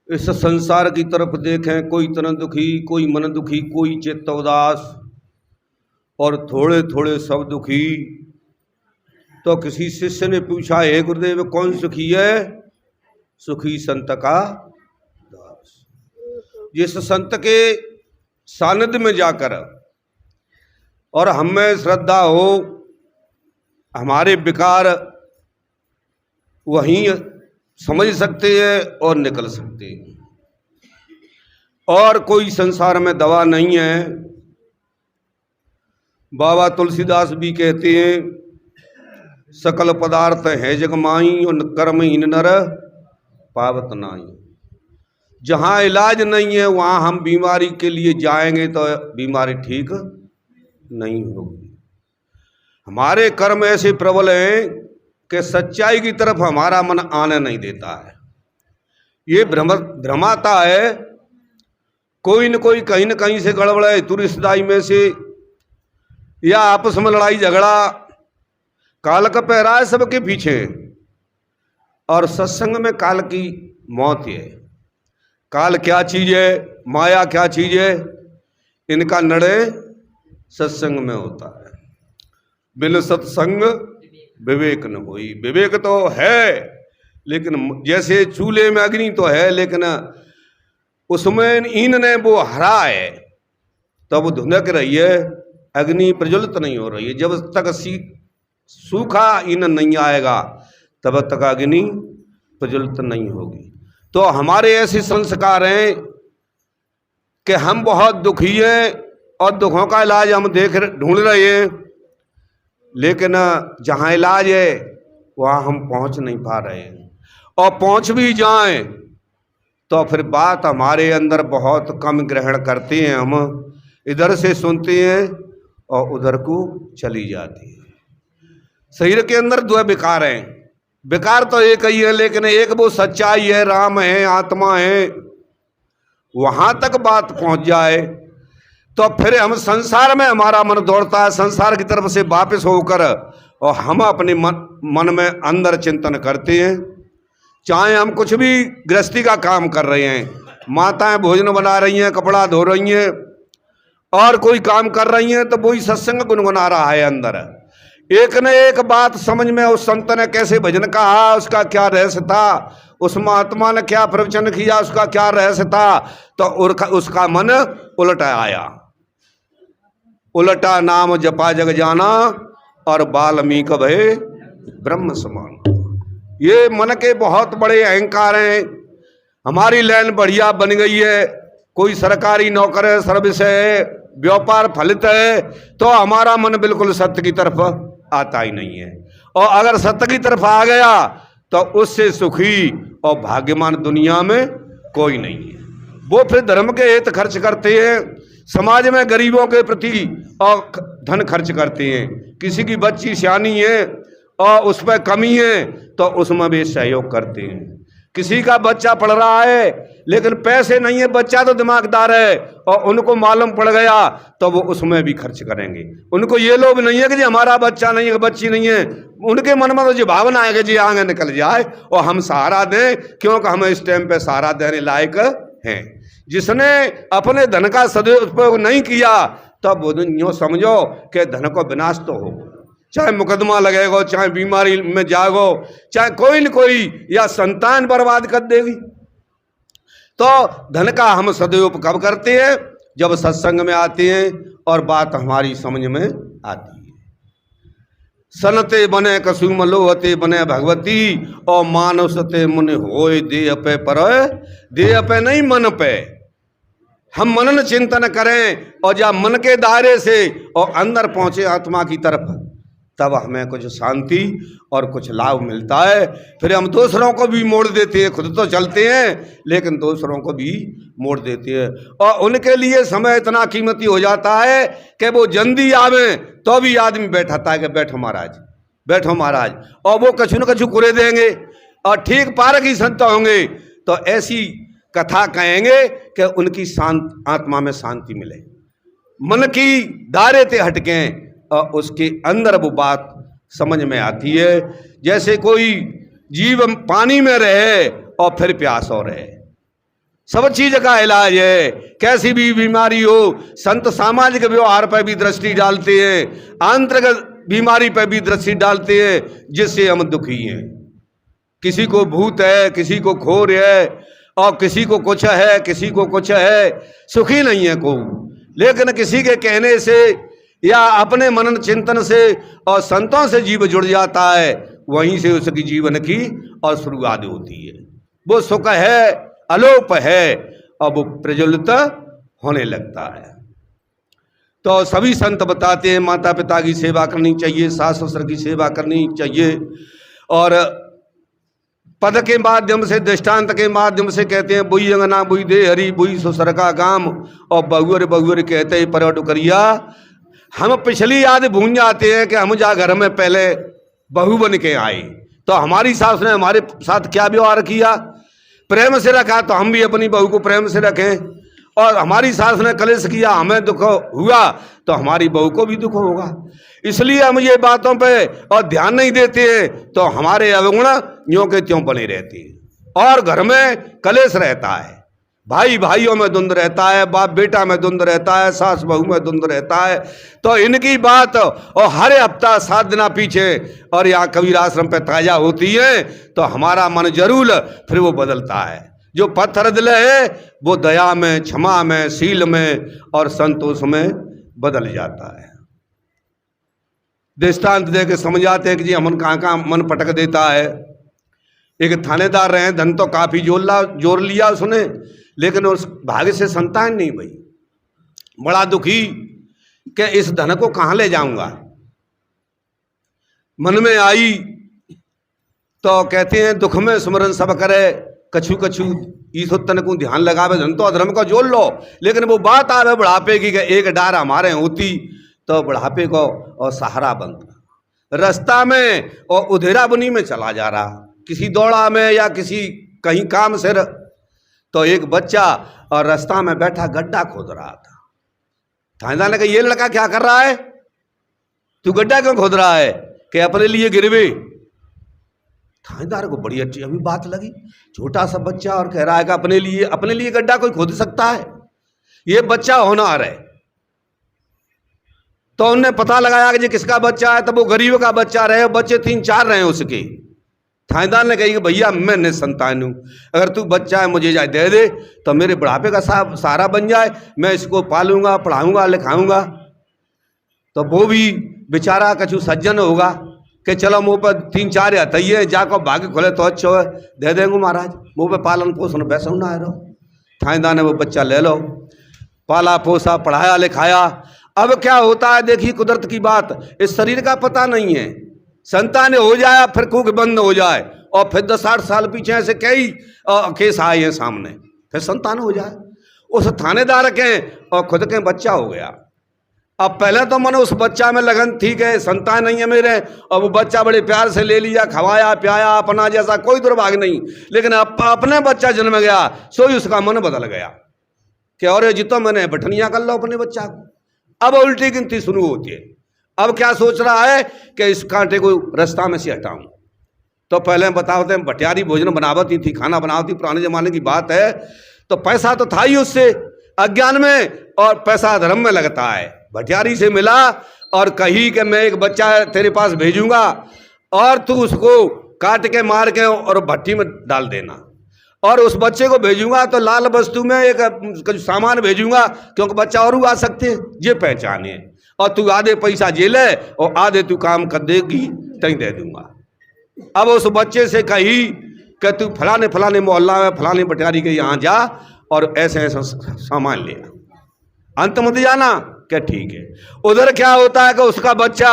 इस संसार की तरफ देखें, कोई तन दुखी, कोई मन दुखी, कोई चित्त उदास, और थोड़े थोड़े सब दुखी। तो किसी शिष्य ने पूछा, हे गुरुदेव कौन सुखी है? सुखी संत का दास। जिस संत के सानिध्य में जाकर और हमें श्रद्धा हो, हमारे विकार वहीं समझ सकते हैं और निकल सकते हैं। और कोई संसार में दवा नहीं है। बाबा तुलसीदास भी कहते हैं, सकल पदार्थ है जग माई और कर्महीन नर पावत नाई। जहाँ इलाज नहीं है वहाँ हम बीमारी के लिए जाएंगे तो बीमारी ठीक नहीं होगी। हमारे कर्म ऐसे प्रबल हैं कि सच्चाई की तरफ हमारा मन आने नहीं देता है। ये भ्रमाता है, कोई न कोई कहीं न कहीं से गड़बड़ है, तू रिश्तेदारी में से या आपस में लड़ाई झगड़ा, काल का पहरा है सबके पीछे। और सत्संग में काल की मौत है। काल क्या चीज है, माया क्या चीज है, इनका नड़े सत्संग में होता है। बिन सत्संग विवेक न होई। विवेक तो है, लेकिन जैसे चूल्हे में अग्नि तो है, लेकिन उसमें ईंधन ने वो हरा है, तब वो धुंधक रही है, अग्नि प्रज्वलित नहीं हो रही है। जब तक सूखा ईंधन नहीं आएगा तब तक अग्नि प्रज्वलित नहीं होगी। तो हमारे ऐसे संस्कार हैं कि हम बहुत दुखी हैं और दुखों का इलाज हम ढूंढ रहे हैं, लेकिन जहाँ इलाज है वहाँ हम पहुँच नहीं पा रहे हैं। और पहुँच भी जाएं तो फिर बात हमारे अंदर बहुत कम ग्रहण करते हैं। हम इधर से सुनते हैं और उधर को चली जाती है। शरीर के अंदर दो विकार हैं। विकार तो एक ही है, लेकिन एक वो सच्चाई है, राम है, आत्मा है। वहाँ तक बात पहुँच जाए तो फिर हम संसार में हमारा मन दौड़ता है, संसार की तरफ से वापस होकर, और हम अपने मन में अंदर चिंतन करते हैं। चाहे हम कुछ भी गृहस्थी का काम कर रहे हैं, माताएं भोजन बना रही हैं, कपड़ा धो रही हैं, और कोई काम कर रही हैं, तो वही सत्संग गुनगुना रहा है अंदर। एक न एक बात समझ में, उस संत ने कैसे भजन कहा, उसका क्या रहस्य था, उस महात्मा ने क्या प्रवचन किया, उसका क्या रहस्य था, तो उसका मन उलट आया। उलटा नाम जपा जग जाना और वाल्मीकि भय ब्रह्म समान। ये मन के बहुत बड़े अहंकार हैं। हमारी लाइन बढ़िया बन गई है, कोई सरकारी नौकर है, सर्विस है, व्यापार फलित है, तो हमारा मन बिल्कुल सत्य की तरफ आता ही नहीं है। और अगर सत्य की तरफ आ गया तो उससे सुखी और भाग्यमान दुनिया में कोई नहीं है। वो फिर धर्म के हित खर्च करते हैं, समाज में गरीबों के प्रति और धन खर्च करते हैं। किसी की बच्ची सियानी है और उस पर कमी है तो उसमें भी सहयोग करते हैं। किसी का बच्चा पढ़ रहा है लेकिन पैसे नहीं है, बच्चा तो दिमागदार है और उनको मालूम पड़ गया तो वो उसमें भी खर्च करेंगे। उनको ये लोभ नहीं है कि जी हमारा बच्चा नहीं है, बच्ची नहीं है। उनके मन में तो जो भावना है कि जी आगे निकल जाए और हम सहारा दें, क्योंकि हम इस टाइम पे सहारा देने लायक हैं। जिसने अपने धन का सदुपयोग नहीं किया तब वो यूँ समझो कि धन को विनाश तो हो, चाहे मुकदमा लगेगा, चाहे बीमारी में जागो, चाहे कोई न कोई या संतान बर्बाद कर देगी। तो धन का हम सदुपयोग कब करते हैं? जब सत्संग में आते हैं और बात हमारी समझ में आती है। सनते बने कसुम लोहते बने भगवती और मानसते मुनि होए देह पे पर, देह पे नहीं मन पे। हम मनन चिंतन करें और जब मन के दायरे से और अंदर पहुंचे आत्मा की तरफ, तब हमें कुछ शांति और कुछ लाभ मिलता है। फिर हम दूसरों को भी मोड़ देते हैं, खुद तो चलते हैं लेकिन दूसरों को भी मोड़ देते हैं। और उनके लिए समय इतना कीमती हो जाता है कि वो जल्दी आवे तो भी आदमी बैठाता है कि बैठो महाराज, बैठो महाराज, और वो कछु न कछु कुरे देंगे। और ठीक पारक ही संत होंगे तो ऐसी कथा कहेंगे कि उनकी शांत आत्मा में शांति मिले, मन की दायरे से हटके और उसके अंदर वो बात समझ में आती है। जैसे कोई जीव पानी में रहे और फिर प्यास हो रहे, सब चीज का इलाज है। कैसी भी बीमारी हो, संत सामाजिक व्यवहार पर भी दृष्टि डालते हैं, आंतरिक बीमारी पर भी दृष्टि डालते हैं, जिससे हम दुखी हैं। किसी को भूत है, किसी को खोर है, और किसी को कुछ है, किसी को कुछ है, सुखी नहीं है कोई। लेकिन किसी के कहने से या अपने मनन चिंतन से और संतों से जीव जुड़ जाता है, वहीं से उसकी जीवन की और शुरुआत होती है। वो सुख है, अलोप है, और वो प्रज्वलित होने लगता है। तो सभी संत बताते हैं माता पिता की सेवा करनी चाहिए, सास ससुर की सेवा करनी चाहिए, और पद के माध्यम से, दृष्टांत के माध्यम से कहते हैं बुई अंगना बुई दे हरी बुई ससुर का गाम, और बहुअर बहुअर कहते हैं परवट करिया। हम पिछली याद भूल जाते हैं कि हम जा घर में पहले बहू बन के आए, तो हमारी सास ने हमारे साथ क्या व्यवहार किया, प्रेम से रखा, तो हम भी अपनी बहू को प्रेम से रखें। और हमारी सास ने कलेश किया, हमें दुख हुआ, तो हमारी बहू को भी दुख होगा। इसलिए हम ये बातों पे और ध्यान नहीं देते हैं, तो हमारे अवगुण यों के त्यों बने रहते हैं, और घर में कलेश रहता है, भाई भाइयों में द्वंद रहता है, बाप बेटा में द्वंद रहता है, सास बहू में द्वंद रहता है। तो इनकी बात और हर हफ्ता 7 दिन पीछे और यहाँ कबीर आश्रम पे ताजा होती है, तो हमारा मन जरूर फिर वो बदलता है। जो पत्थर दिल है वो दया में, क्षमा में, शील में और संतोष में बदल जाता है। दृष्टांत दे के समझाते हैं कि जी हमन कहाँ कहाँ मन पटक देता है। एक थानेदार रहे, धन तो काफी जोर लिया उसने, लेकिन उस भाग्य से संतान नहीं भाई। बड़ा दुखी कि इस धन को कहाँ ले जाऊंगा। मन में आई तो कहते हैं दुख में सुमरन सब करे, कछु कछु ईसो तन को ध्यान लगावे, धन तो अधर्म को जोड़ लो। लेकिन वो बात आवे बुढ़ापे की, एक डार हमारे होती तो बुढ़ापे को और सहारा बनता। रास्ता में और उधेरा बुनी में चला जा रहा, किसी दौड़ा में या किसी कहीं काम से, तो एक बच्चा और रास्ता में बैठा गड्ढा खोद रहा था। थानेदार ने कहा ये लड़का क्या कर रहा है, तू गड्ढा क्यों खोद रहा है, कि अपने लिए गिरवे। थानेदार को बड़ी अच्छी अभी बात लगी, छोटा सा बच्चा और कह रहा है कि अपने लिए गड्ढा कोई खोद सकता है, ये बच्चा होनहार है। तो उन्होंने पता लगाया कि किसका बच्चा है, तब वो गरीब का बच्चा रहे, बच्चे 3-4 रहे उसके। थानेदार ने कही कि भैया मैं निसंतान हूँ, अगर तू बच्चा है मुझे जाए दे दे, तो मेरे बुढ़ापे का सहारा बन जाए, मैं इसको पालूंगा, पढ़ाऊंगा, लिखाऊंगा। तो वो भी बेचारा कछु सज्जन होगा कि चलो मुँह पर 3-4 हथैये जाकर भाग्य खुले तो अच्छा है, दे देंगे महाराज, मुँह पे पालन पोषण वैसा ना है। थानेदार ने वो बच्चा ले लो, पाला पोसा, पढ़ाया लिखाया। अब क्या होता है देखिए कुदरत की बात, इस शरीर का पता नहीं है, संतान हो जाए फिर कुक बंद हो जाए, और फिर 10-60 साल पीछे ऐसे कई केस आए हैं सामने, फिर संतान हो जाए। उस थानेदार के और खुद के बच्चा हो गया। अब पहले तो मैंने उस बच्चा में लगन थी कि संतान नहीं है मेरे, और वो बच्चा बड़े प्यार से ले लिया, खवाया पियाया, अपना जैसा कोई दुर्भाग्य नहीं। लेकिन अपने बच्चा जन्म गया, सो ही उसका मन बदल गया कि और जितो मैंने बटनिया कर लो अपने बच्चा को। अब उल्टी गिनती शुरू होती है। अब क्या सोच रहा है कि इस कांटे को रास्ता में से हटाऊं। तो पहले बताते हैं भटियारी भोजन बनावती थी, खाना बनावती, पुराने जमाने की बात है। तो पैसा तो था ही उससे अज्ञान में, और पैसा धर्म में लगता है। भटियारी से मिला और कही कि मैं एक बच्चा तेरे पास भेजूंगा, और तू उसको काट के मार के और भट्टी में डाल देना, और उस बच्चे को भेजूंगा तो लाल वस्तु में एक कुछ सामान भेजूंगा, क्योंकि बच्चा और आ सकते हैं, ये पहचान है। और तू आधे पैसा जे ले और आधे तू काम कर देगी, तई दे दूंगा। अब उस बच्चे से कही कि तू फलाने मोहल्ला में फलाने बटियारी के यहाँ जा और ऐसे ऐसा सामान ले, अंत मत जाना। क्या ठीक है। उधर क्या होता है कि उसका बच्चा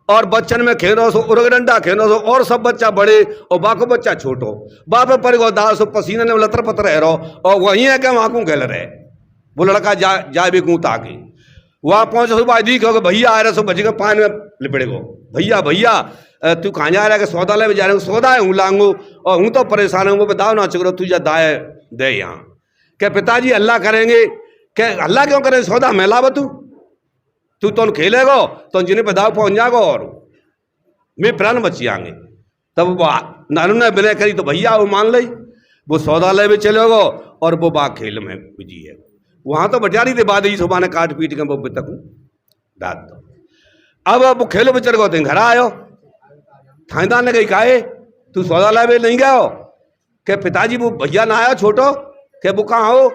और बच्चन में खेलो सो, उर्गडंडा खेलो सो, और सब बच्चा बड़े और बाको बच्चा छोटो, बाप पर गो दास पसीने ने लतर पतर रह रहो, और वहीं है कि वहाँ को गल रहे। वो लड़का जा भी कूँ ताकि वहाँ पहुँच सुबह दी कहो भैया आ रहे सो, बजी के पान में लिपड़े गो, भैया तू कहाँ जा रहा है, कि सौदा ले जा रहे हो, सौदा है हूँ लांगू, और हूँ तो परेशान हूँ, वो बताओ ना चुकरो तुझे दाए दे यहाँ। क्या पिताजी अल्लाह करेंगे, क्या अल्लाह क्यों करें, सौदा मेला बतू तू तो खेलेगो तो जिन्हें पे दाव पहुंच जागो, और मैं प्राण बची आएंगे। तब नानू ने विनय करी तो भैया वो मान ली। वो सौदालय में चले गो और वो बा खेल में बिजी है। वहाँ तो बटियारी थे बाद ही सुबह ने काट पीट के वो तक दाद दो। अब वो खेल में चल गो तो घर आयो, थानेदार ने कही काहे तू सौदालय में नहीं गया हो? के पिताजी वो भैया ना आया छोटो, के वो कहाँ हो?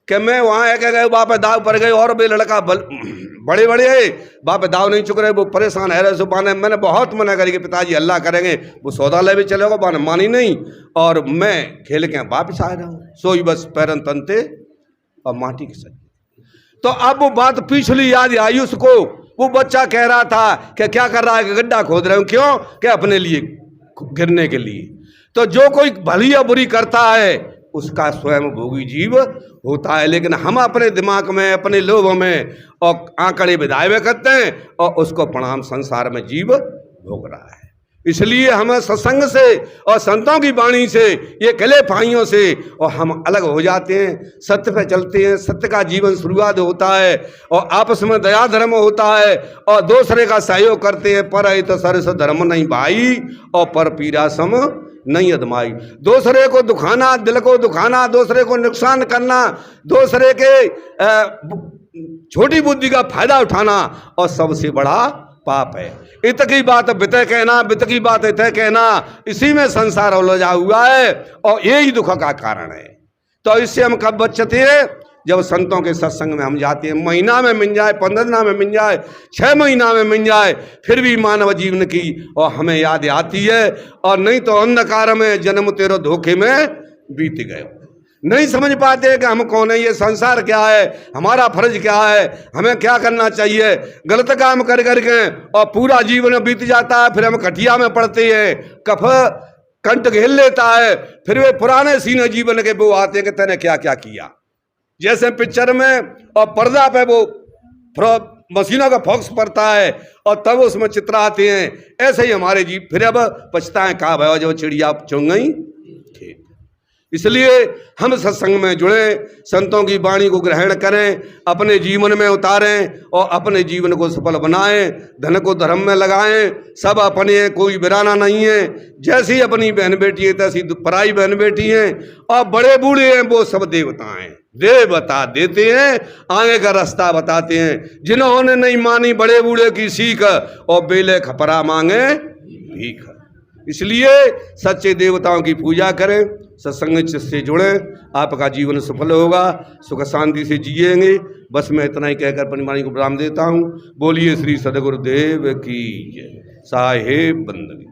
कि मैं वहाँ है गए बाप दाव पर गए और वे लड़का बड़े बड़े है बाप दाव नहीं चुक रहे, वो परेशान है रहे सुबह ने। मैंने बहुत मना करी कि पिताजी अल्लाह करेंगे, वो सौदालय भी चलेगा बाने मानी नहीं, और मैं खेल के वापिस आ रहा हूँ। सोई बस पैरन तनते और माटी की सज। तो अब वो बात पिछली याद आई उसको। वो बच्चा कह रहा था कि क्या कर रहा है कि गड्ढा खोद रहे हो, क्यों? कि अपने लिए गिरने के लिए। तो जो कोई भली या बुरी करता है उसका स्वयं भोगी जीव होता है, लेकिन हम अपने दिमाग में अपने लोभ में और आंकड़े विधाय में करते हैं और उसको परिणाम संसार में जीव भोग रहा है। इसलिए हमें सत्संग से और संतों की वाणी से, ये कले फाइयों से और हम अलग हो जाते हैं, सत्य पे चलते हैं, सत्य का जीवन शुरुआत होता है और आपस में दया धर्म होता है और दूसरे का सहयोग करते हैं। पर तो सरस धर्म नहीं भाई और पर पीरा सम नहीं अदमाई। दूसरे को दुखाना, दिल को दुखाना, दूसरे को नुकसान करना, दूसरे के छोटी बुद्धि का फायदा उठाना और सबसे बड़ा पाप है। इत की बात बित कहना, बित की बात इत कहना, इसी में संसार उलझा हुआ है और यही दुख का कारण है। तो इससे हम कब बचते हैं? जब संतों के सत्संग में हम जाते हैं। महीना में मिल जाए, 15 दिन में मिल जाए, 6 महीना में मिल जाए, फिर भी मानव जीवन की और हमें याद आती है। और नहीं तो अंधकार में जन्म तेरो धोखे में बीत गए, नहीं समझ पाते कि हम कौन है, ये संसार क्या है, हमारा फर्ज क्या है, हमें क्या करना चाहिए। गलत काम कर करके और पूरा जीवन बीत जाता है। फिर हम कटिया में पड़ते हैं, कफ कंठ घेर लेता है। फिर वे पुराने सीने जीवन के वो आते हैं कि तैने क्या क्या किया। जैसे पिक्चर में और पर्दा पे वो मशीनों का फोकस पड़ता है और तब उसमें चित्र आते हैं, ऐसे ही हमारे जीव फिर अब पछताएं कहा भयो जो चिड़िया चुंग गई खेत। इसलिए हम सत्संग में जुड़े, संतों की वाणी को ग्रहण करें, अपने जीवन में उतारें और अपने जीवन को सफल बनाएं, धन को धर्म में लगाएं। सब अपने, कोई बिराना नहीं है। जैसी अपनी बहन बेटी है तैसी पराई बहन बेटी हैं और बड़े बूढ़े हैं वो सब देवता हैं। दे बता देते हैं, आगे का रास्ता बताते हैं। जिन्होंने नहीं मानी बड़े बूढ़े की सीख और बेले खपरा मांगे भीख। इसलिए सच्चे देवताओं की पूजा करें, सत्संग से जुड़ें, आपका जीवन सफल होगा, सुख शांति से जिएंगे। बस मैं इतना ही कहकर अपनी वाणी को विराम देता हूँ। बोलिए श्री सद्गुरुदेव की जय। साहेब बंदगी।